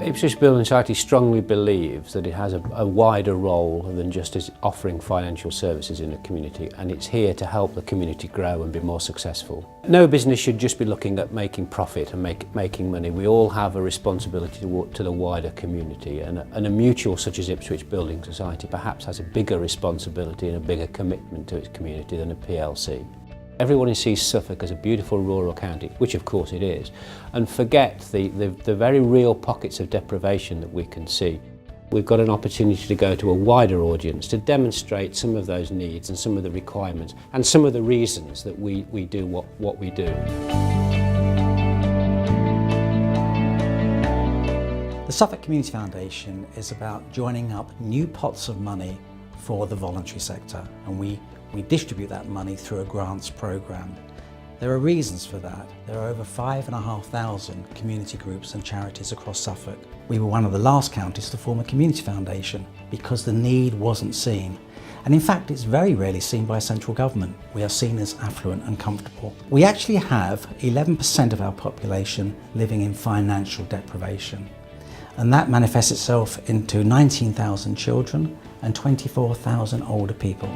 Ipswich Building Society strongly believes that it has a wider role than just as offering financial services in the community, and it's here to help the community grow and be more successful. No business should just be looking at making profit and making money. We all have a responsibility to the wider community, and a mutual such as Ipswich Building Society perhaps has a bigger responsibility and a bigger commitment to its community than a PLC. Everyone sees Suffolk as a beautiful rural county, which of course it is, and forget the very real pockets of deprivation that we can see. We've got an opportunity to go to a wider audience to demonstrate some of those needs and some of the requirements and some of the reasons that we do what we do. The Suffolk Community Foundation is about joining up new pots of money for the voluntary sector, and we distribute that money through a grants programme. There are reasons for that. There are over 5,500 community groups and charities across Suffolk. We were one of the last counties to form a community foundation because the need wasn't seen. And in fact, it's very rarely seen by central government. We are seen as affluent and comfortable. We actually have 11% of our population living in financial deprivation. And that manifests itself into 19,000 children and 24,000 older people.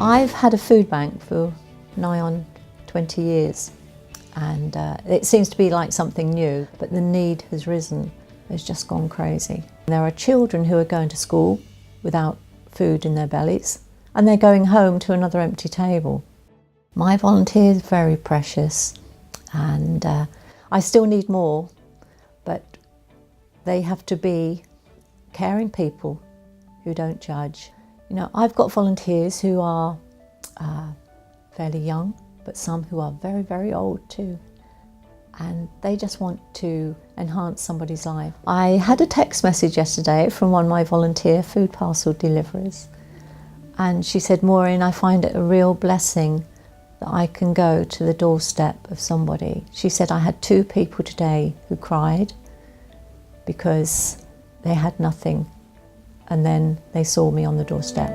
I've had a food bank for nigh on 20 years, and it seems to be like something new, but the need has risen. It's just gone crazy. There are children who are going to school without food in their bellies, and they're going home to another empty table. My volunteers are very precious, and I still need more, but they have to be caring people who don't judge. You know, I've got volunteers who are fairly young, but some who are very, very old too. And they just want to enhance somebody's life. I had a text message yesterday from one of my volunteer food parcel deliverers. And she said, Maureen, I find it a real blessing that I can go to the doorstep of somebody. She said, I had 2 people today who cried because they had nothing. And then they saw me on the doorstep.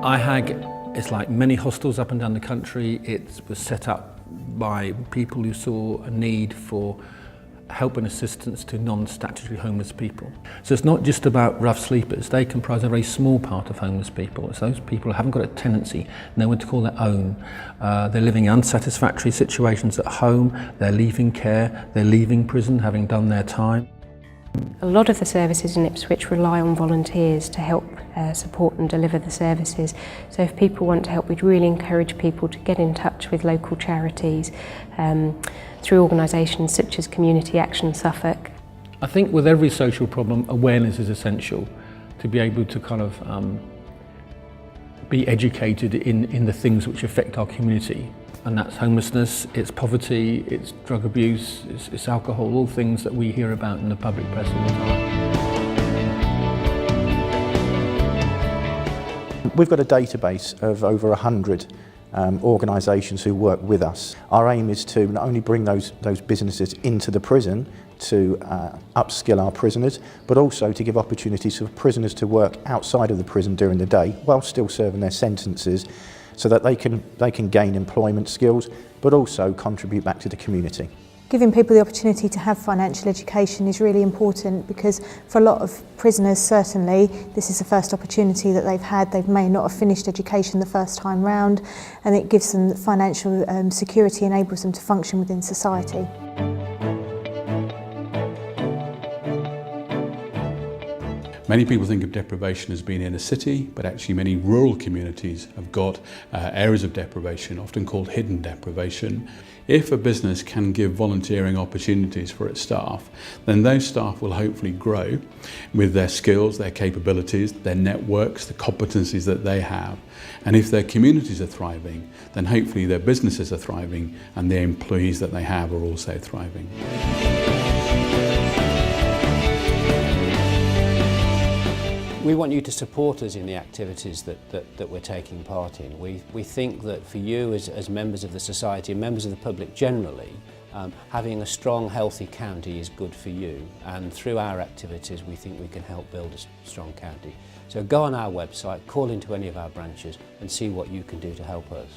IHAG is like many hostels up and down the country. It was set up by people who saw a need for help and assistance to non-statutory homeless people. So it's not just about rough sleepers. They comprise a very small part of homeless people. It's those people who haven't got a tenancy, no one to call their own. They're living in unsatisfactory situations at home, they're leaving care, they're leaving prison having done their time. A lot of the services in Ipswich rely on volunteers to help support and deliver the services. So if people want to help, we'd really encourage people to get in touch with local charities through organisations such as Community Action Suffolk. I think with every social problem, awareness is essential to be able to kind of be educated in the things which affect our community. And that's homelessness, it's poverty, it's drug abuse, it's alcohol, all things that we hear about in the public press all the time. We've got a database of over 100 organisations who work with us. Our aim is to not only bring those businesses into the prison to upskill our prisoners, but also to give opportunities for prisoners to work outside of the prison during the day while still serving their sentences, so that they can gain employment skills, but also contribute back to the community. Giving people the opportunity to have financial education is really important, because for a lot of prisoners, certainly, this is the first opportunity that they've had. They may not have finished education the first time round, and it gives them financial security, enables them to function within society. Many people think of deprivation as being in a city, but actually many rural communities have got areas of deprivation, often called hidden deprivation. If a business can give volunteering opportunities for its staff, then those staff will hopefully grow with their skills, their capabilities, their networks, the competencies that they have. And if their communities are thriving, then hopefully their businesses are thriving and the employees that they have are also thriving. We want you to support us in the activities that we're taking part in. We think that for you as members of the society and members of the public generally, Having a strong, healthy county is good for you, and through our activities we think we can help build a strong county. So go on our website, call into any of our branches and see what you can do to help us.